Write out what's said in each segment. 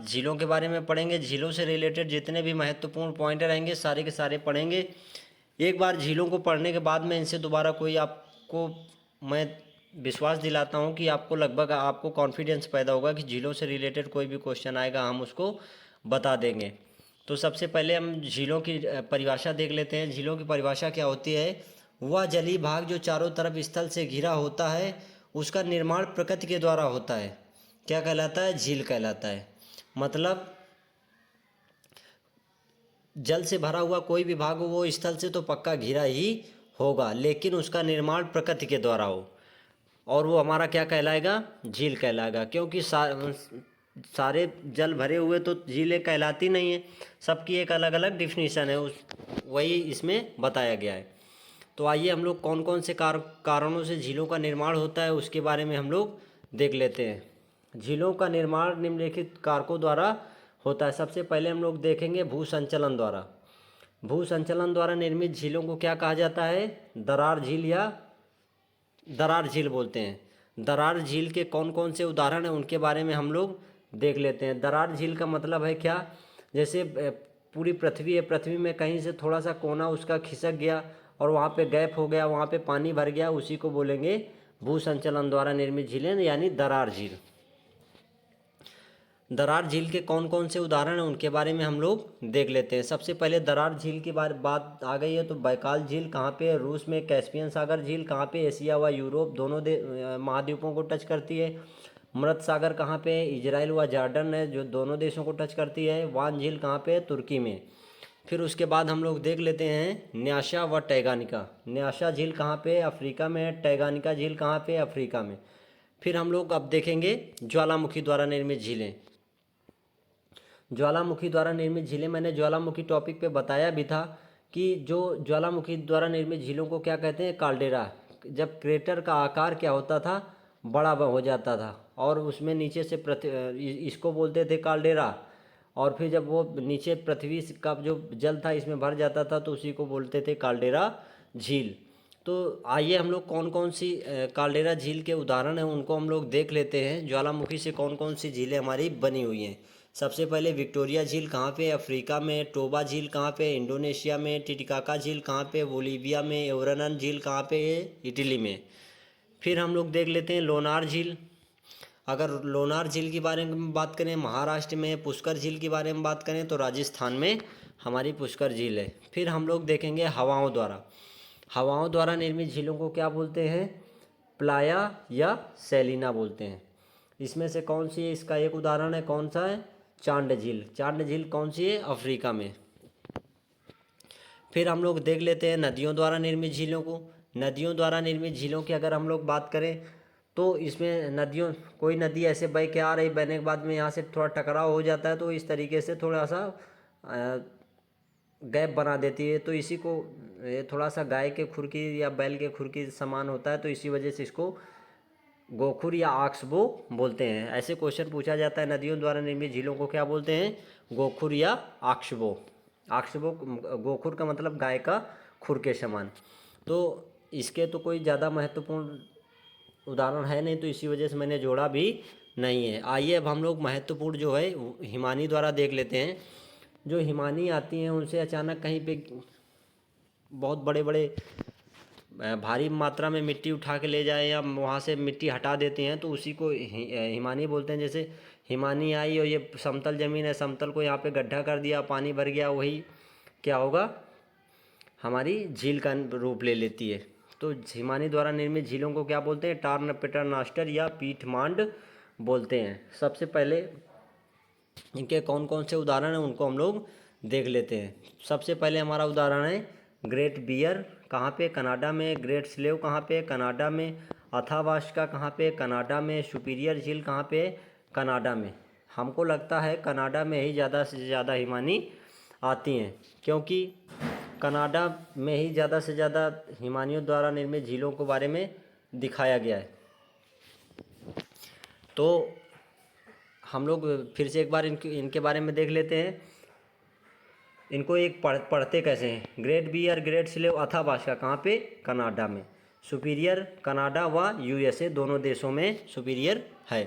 झीलों के बारे में पढ़ेंगे। झीलों से रिलेटेड जितने भी महत्वपूर्ण पॉइंट रहेंगे सारे के सारे पढ़ेंगे। एक बार झीलों को पढ़ने के बाद में इनसे दोबारा कोई आपको मैं विश्वास दिलाता हूँ कि आपको लगभग आपको कॉन्फिडेंस पैदा होगा कि झीलों से रिलेटेड कोई भी क्वेश्चन आएगा हम उसको बता देंगे। तो सबसे पहले हम झीलों की परिभाषा देख लेते हैं। झीलों की परिभाषा क्या होती है? वह जलीय भाग जो चारों तरफ स्थल से घिरा होता है, उसका निर्माण प्रकृति के द्वारा होता है। क्या कहलाता है? झील कहलाता है। मतलब जल से भरा हुआ कोई भी भाग हो वो स्थल से तो पक्का घिरा ही होगा, लेकिन उसका निर्माण प्रकृति के द्वारा हो, और वो हमारा क्या कहलाएगा? झील कहलाएगा। क्योंकि सारे जल भरे हुए तो झीलें कहलाती नहीं है, सबकी एक अलग अलग डिफिनीशन है, उस वही इसमें बताया गया है। तो आइए हम लोग कौन कौन से कारणों से झीलों का निर्माण होता है उसके बारे में हम लोग देख लेते हैं। झीलों का निर्माण निम्नलिखित कारकों द्वारा होता है। सबसे पहले हम लोग देखेंगे भू संचलन द्वारा। भू संचलन द्वारा निर्मित झीलों को क्या कहा जाता है? दरार झील या दरार झील बोलते हैं। दरार झील के कौन कौन से उदाहरण हैं उनके बारे में हम लोग देख लेते हैं। दरार झील का मतलब है क्या? जैसे पूरी पृथ्वी है, पृथ्वी में कहीं से थोड़ा सा कोना उसका खिसक गया और वहाँ पे गैप हो गया, वहाँ पे पानी भर गया, उसी को बोलेंगे भू संचलन द्वारा निर्मित झीलें यानी दरार झील। दरार झील के कौन कौन से उदाहरण हैं उनके बारे में हम लोग देख लेते हैं। सबसे पहले दरार झील की बात आ गई है तो बैकाल झील कहाँ पे है? रूस में। कैस्पियन सागर झील कहाँ पे? एशिया व यूरोप दोनों महाद्वीपों को टच करती है। मृत सागर कहाँ पे है? इजराइल व जॉर्डन है जो दोनों देशों को टच करती है। वान झील कहाँ पे है? तुर्की में। फिर उसके बाद हम लोग देख लेते हैं न्यासा व टैंगानिका। न्यासा झील कहाँ पे है? अफ्रीका में है। टैंगानिका झील कहाँ पे है? अफ्रीका में। फिर हम लोग अब देखेंगे ज्वालामुखी द्वारा निर्मित झीलें। ज्वालामुखी द्वारा निर्मित झीलें, मैंने ज्वालामुखी टॉपिक पे बताया भी था कि जो ज्वालामुखी द्वारा निर्मित झीलों को क्या कहते हैं? काल्डेरा। जब क्रेटर का आकार क्या होता था? बड़ा हो जाता था और उसमें नीचे से इसको बोलते थे काल्डेरा। और फिर जब वो नीचे पृथ्वी का जो जल था इसमें भर जाता था तो उसी को बोलते थे काल्डेरा झील। तो आइए हम लोग कौन कौन सी काल्डेरा झील के उदाहरण हैं उनको हम लोग देख लेते हैं। ज्वालामुखी से कौन कौन सी झीलें हमारी बनी हुई हैं। सबसे पहले विक्टोरिया झील कहाँ पे? अफ्रीका में। टोबा झील कहाँ पे? इंडोनेशिया में। टिटिकाका झील कहाँ पे? बोलीविया में। एवरनन झील कहाँ पे? इटली में। फिर हम लोग देख लेते हैं लोनार झील। अगर लोनार झील के बारे में बात करें महाराष्ट्र में। पुष्कर झील के बारे में बात करें तो राजस्थान में हमारी पुष्कर झील है। फिर हम लोग देखेंगे हवाओं द्वारा। हवाओं द्वारा निर्मित झीलों को क्या बोलते हैं? प्लाया या सैलिना बोलते हैं। इसमें से कौन सी है? इसका एक उदाहरण है, कौन सा है? चांड झील। चांड झील कौन सी है? अफ्रीका में। फिर हम लोग देख लेते हैं नदियों द्वारा निर्मित झीलों को। नदियों द्वारा निर्मित झीलों की अगर हम लोग बात करें तो इसमें नदियों कोई नदी ऐसे बह के आ रही, बहने के बाद में यहाँ से थोड़ा टकराव हो जाता है तो इस तरीके से थोड़ा सा गैप बना देती है। तो इसी को ये थोड़ा सा गाय के खुरकी या बैल के खुरकी समान होता है, तो इसी वजह से इसको गोखुर या आक्सबो बोलते हैं। ऐसे क्वेश्चन पूछा जाता है नदियों द्वारा निर्मित झीलों को क्या बोलते हैं? गोखुर या आक्सबो। आक्सबो गोखुर का मतलब गाय का खुर के समान। तो इसके तो कोई ज़्यादा महत्वपूर्ण उदाहरण है नहीं तो इसी वजह से मैंने जोड़ा भी नहीं है। आइए अब हम लोग महत्वपूर्ण जो है हिमानी द्वारा देख लेते हैं। जो हिमानी आती हैं उनसे अचानक कहीं पे बहुत बड़े बड़े भारी मात्रा में मिट्टी उठा के ले जाए या वहाँ से मिट्टी हटा देते हैं तो उसी को हिमानी बोलते हैं। जैसे हिमानी आई और ये समतल ज़मीन है, समतल को यहाँ पे गड्ढा कर दिया, पानी भर गया, वही क्या होगा? हमारी झील का रूप ले लेती है। तो हिमानी द्वारा निर्मित झीलों को क्या बोलते हैं? टार्न पेटरनास्टर या पीठमांड बोलते हैं। सबसे पहले इनके कौन कौन से उदाहरण हैं उनको हम लोग देख लेते हैं। सबसे पहले हमारा उदाहरण है ग्रेट बियर कहाँ पे? कनाडा में। ग्रेट स्लेव कहाँ पे? कनाडा में। अथावास्का कहाँ पे? कनाडा में। सुपीरियर झील कहाँ पे? कनाडा में। हमको लगता है कनाडा में ही ज़्यादा से ज़्यादा हिमानी आती हैं, क्योंकि कनाडा में ही ज़्यादा से ज़्यादा हिमानियों द्वारा निर्मित झीलों के बारे में दिखाया गया है। तो हम लोग फिर से एक बार इनके बारे में देख लेते हैं। इनको एक पढ़ते कैसे हैं? Great Bear, Great Slave, Athabasca कहाँ पे? कनाडा में। सुपीरियर कनाडा व यूएसए दोनों देशों में सुपीरियर है।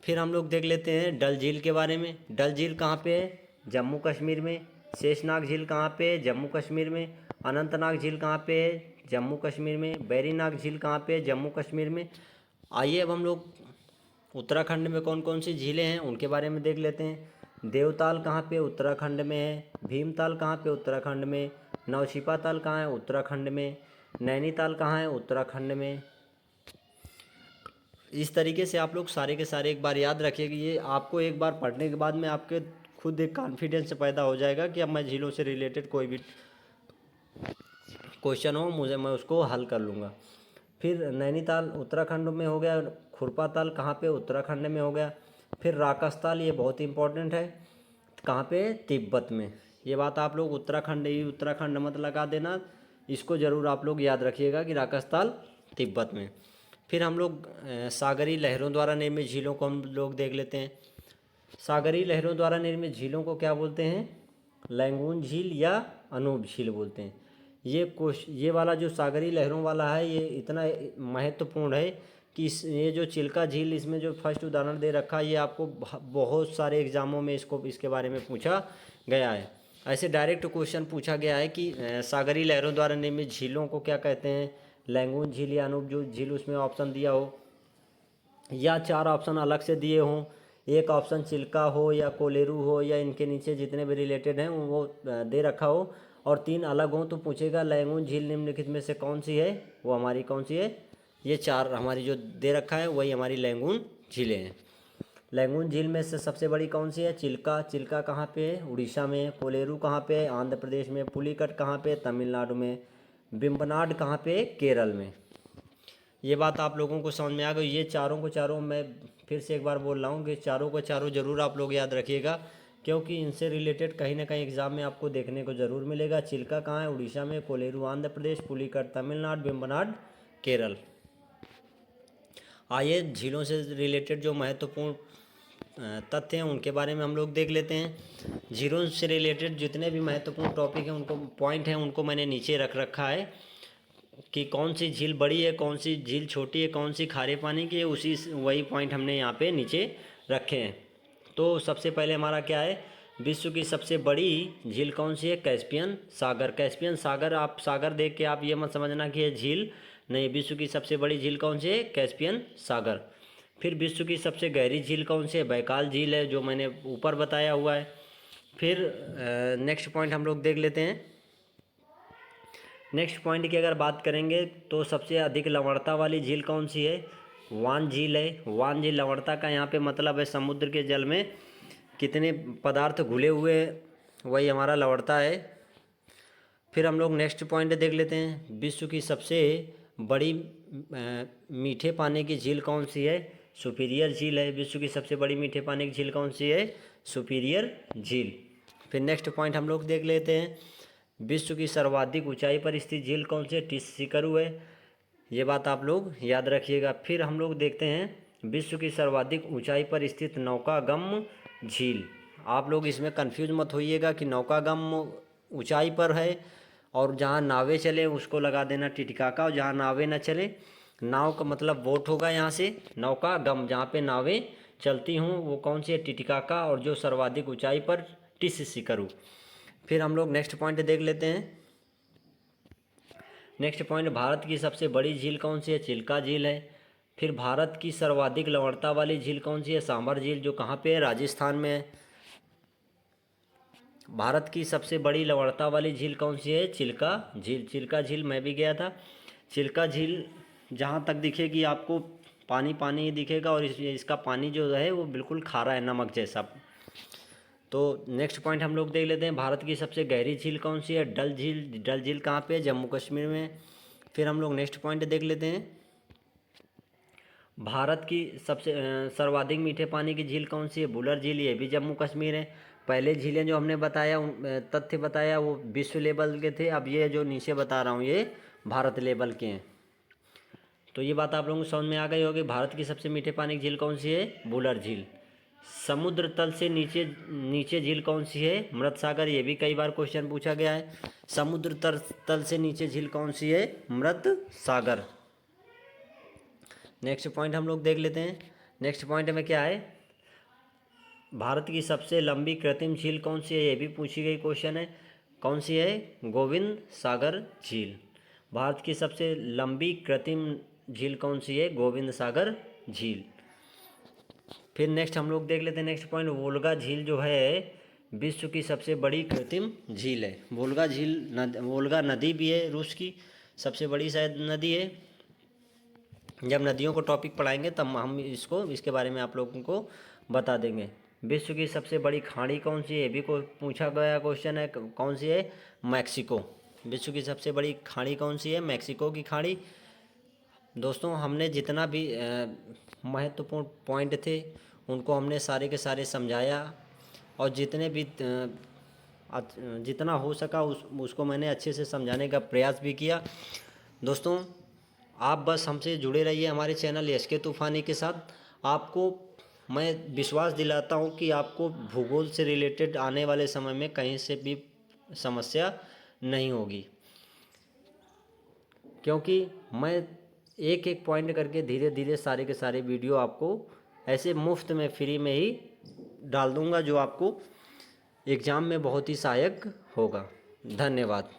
फिर हम लोग देख लेते हैं डल झील के बारे में। डल झील कहाँ पे है? जम्मू कश्मीर में। शेषनाग झील कहाँ पे है? जम्मू कश्मीर में। अनंतनाग झील कहाँ पे है? जम्मू कश्मीर में। बैरीनाग झील कहाँ पे है? जम्मू कश्मीर में। आइए अब हम लोग उत्तराखंड में कौन कौन सी झीलें हैं उनके बारे में देख लेते हैं। देवताल कहाँ पे? उत्तराखंड में है। भीमताल कहाँ पे? उत्तराखंड में। नौशीपा ताल कहाँ है? उत्तराखंड में। नैनीताल कहाँ है? उत्तराखंड में। इस तरीके से आप लोग सारे के सारे एक बार याद रखिएगा। ये आपको एक बार पढ़ने के बाद में आपके खुद एक कॉन्फिडेंस पैदा हो जाएगा कि अब मैं झीलों से रिलेटेड कोई भी क्वेश्चन हो मुझे मैं उसको हल कर लूँगा। फिर नैनीताल उत्तराखंड में हो गया। खुरपा ताल कहाँ पे? उत्तराखंड में हो गया। फिर राकस ताल, ये बहुत इंपॉर्टेंट है, कहाँ पे? तिब्बत में। ये बात आप लोग उत्तराखंड ही उत्तराखंड मत लगा देना, इसको ज़रूर आप लोग याद रखिएगा कि राकस ताल तिब्बत में। फिर हम लोग सागरी लहरों द्वारा निर्मित झीलों को हम लोग देख लेते हैं। सागरी लहरों द्वारा निर्मित झीलों को क्या बोलते हैं? लैंगून झील या अनूप झील बोलते हैं। ये वाला जो सागरी लहरों वाला है ये इतना महत्वपूर्ण है कि ये जो चिल्का झील इसमें जो फर्स्ट उदाहरण दे रखा है ये आपको बहुत सारे एग्जामों में इसके बारे में पूछा गया है। ऐसे डायरेक्ट क्वेश्चन पूछा गया है कि सागरी लहरों द्वारा निर्मित झीलों को क्या कहते हैं? लैंगून झील या अनूप जो झील, उसमें ऑप्शन दिया हो या 4 ऑप्शन अलग से दिए हों, एक ऑप्शन चिल्का हो या कोलेरू हो या इनके नीचे जितने भी रिलेटेड हैं वो दे रखा हो, और 3 अलग हों तो पूछेगा लैंगून झील निम्नलिखित में से कौन सी है? वो हमारी कौन सी है? ये 4 हमारी जो दे रखा है वही हमारी लैंगून झीलें हैं। लैंगून झील में से सबसे बड़ी कौन सी है? चिल्का। चिल्का कहाँ पे है? उड़ीसा में। कोलेरू कहाँ पे है? आंध्र प्रदेश में। पुलिकट कहाँ पे? तमिलनाडु में। वेम्बनाड कहाँ पे? केरल में। ये बात आप लोगों को समझ में आ गई। ये चारों को चारों मैं फिर से एक बार बोल रहा हूँ कि चारों को चारों ज़रूर आप लोग याद रखिएगा, क्योंकि इनसे रिलेटेड कहीं ना कहीं एग्जाम में आपको देखने को ज़रूर मिलेगा। चिल्का कहाँ है? उड़ीसा में। कोलेरू आंध्र प्रदेश। पुलिकट तमिलनाडु। वेम्बनाड केरल। आइए झीलों से रिलेटेड जो महत्वपूर्ण तथ्य हैं उनके बारे में हम लोग देख लेते हैं। झीलों से रिलेटेड जितने भी महत्वपूर्ण टॉपिक हैं उनको पॉइंट हैं उनको मैंने नीचे रख रखा है कि कौन सी झील बड़ी है, कौन सी झील छोटी है, कौन सी खारे पानी की है, वही पॉइंट हमने यहाँ पे नीचे रखे हैं। तो सबसे पहले हमारा क्या है? विश्व की सबसे बड़ी झील कौन सी है? कैस्पियन सागर। कैस्पियन सागर, आप सागर देख के आप ये मत समझना कि ये झील नहीं, विश्व की सबसे बड़ी झील कौन सी है? कैस्पियन सागर। फिर विश्व की सबसे गहरी झील कौन सी है? बैकाल झील है, जो मैंने ऊपर बताया हुआ है। फिर नेक्स्ट पॉइंट हम लोग देख लेते हैं। नेक्स्ट पॉइंट की अगर बात करेंगे तो सबसे अधिक लवणता वाली झील कौन सी है? वान झील है। वान झील, लवणता का यहाँ पे मतलब है समुद्र के जल में कितने पदार्थ घुले हुए वही हमारा लवणता है। फिर हम लोग नेक्स्ट पॉइंट देख लेते हैं। विश्व की सबसे बड़ी मीठे पानी की झील कौन सी है? सुपीरियर झील है। विश्व की सबसे बड़ी मीठे पानी की झील कौन सी है? सुपीरियर झील। फिर नेक्स्ट पॉइंट हम लोग देख लेते हैं। विश्व की सर्वाधिक ऊंचाई पर स्थित झील कौन सी है? टिस्सिकरू है। ये बात आप लोग याद रखिएगा। फिर हम लोग देखते हैं विश्व की सर्वाधिक ऊंचाई पर स्थित नौकागम झील। आप लोग इसमें कंफ्यूज मत होइएगा कि नौकागम ऊंचाई पर है और जहाँ नावें चले उसको लगा देना टिटिकाका, और जहाँ नावें न चले, नाव का मतलब बोट होगा यहाँ से, नौकागम जहाँ पे नावें चलती हों वो कौन सी है? टिटिकाका, और जो सर्वाधिक ऊंचाई पर टिस्सिकरू। फिर हम लोग नेक्स्ट पॉइंट देख लेते हैं। नेक्स्ट पॉइंट, भारत की सबसे बड़ी झील कौन सी है? चिल्का झील है। फिर भारत की सर्वाधिक लवणता वाली झील कौन सी है? सांभर झील, जो कहाँ पे है? राजस्थान में है। भारत की सबसे बड़ी लवणता वाली झील कौन सी है? चिल्का झील। चिल्का झील मैं भी गया था। चिल्का झील जहाँ तक दिखेगी आपको पानी पानी ही दिखेगा, और इसका पानी जो है वो बिल्कुल खारा है, नमक जैसा। तो नेक्स्ट पॉइंट हम लोग देख लेते हैं। भारत की सबसे गहरी झील कौन सी है? डल झील। डल झील कहाँ पे है? जम्मू कश्मीर में। फिर हम लोग नेक्स्ट पॉइंट देख लेते हैं। भारत की सबसे सर्वाधिक मीठे पानी की झील कौन सी है? बुलर झील, ये भी जम्मू कश्मीर है। पहले झीलें जो हमने बताया तथ्य बताया वो विश्व लेवल के थे, अब ये जो नीचे बता रहा हूँ ये भारत लेवल के हैं। तो ये बात आप लोगों को समझ में आ गई होगी। भारत की सबसे मीठे पानी की झील कौन सी है? बुलर झील। समुद्र तल से नीचे नीचे झील कौन सी है? मृत सागर, ये भी कई बार क्वेश्चन पूछा गया है। समुद्र तल से नीचे झील कौन सी है? मृत सागर। नेक्स्ट पॉइंट हम लोग देख लेते हैं। नेक्स्ट पॉइंट में क्या है, भारत की सबसे लंबी कृत्रिम झील कौन सी है, ये भी पूछी गई क्वेश्चन है। कौन सी है, गोविंद सागर झील। भारत की सबसे लंबी कृत्रिम झील कौन सी है, गोविंद सागर झील। फिर नेक्स्ट हम लोग देख लेते हैं नेक्स्ट पॉइंट, वोल्गा झील जो है विश्व की सबसे बड़ी कृत्रिम झील है। वोल्गा झील वोल्गा नदी भी है, रूस की सबसे बड़ी शायद नदी है। जब नदियों को टॉपिक पढ़ाएंगे तब हम इसके बारे में आप लोगों को बता देंगे। विश्व की सबसे बड़ी खाड़ी कौन सी है, ये भी पूछा गया क्वेश्चन है। कौन सी है, मैक्सिको। विश्व की सबसे बड़ी खाड़ी कौन सी है, मैक्सिको की खाड़ी। दोस्तों हमने जितना भी महत्वपूर्ण पॉइंट थे उनको हमने सारे के सारे समझाया, और जितने भी जितना हो सका उसको मैंने अच्छे से समझाने का प्रयास भी किया। दोस्तों आप बस हमसे जुड़े रहिए हमारे चैनल एस के तूफानी के साथ। आपको मैं विश्वास दिलाता हूँ कि आपको भूगोल से रिलेटेड आने वाले समय में कहीं से भी समस्या नहीं होगी, क्योंकि मैं एक एक पॉइंट करके धीरे धीरे सारे के सारे वीडियो आपको ऐसे मुफ्त में फ्री में ही डाल दूंगा, जो आपको एग्ज़ाम में बहुत ही सहायक होगा। धन्यवाद।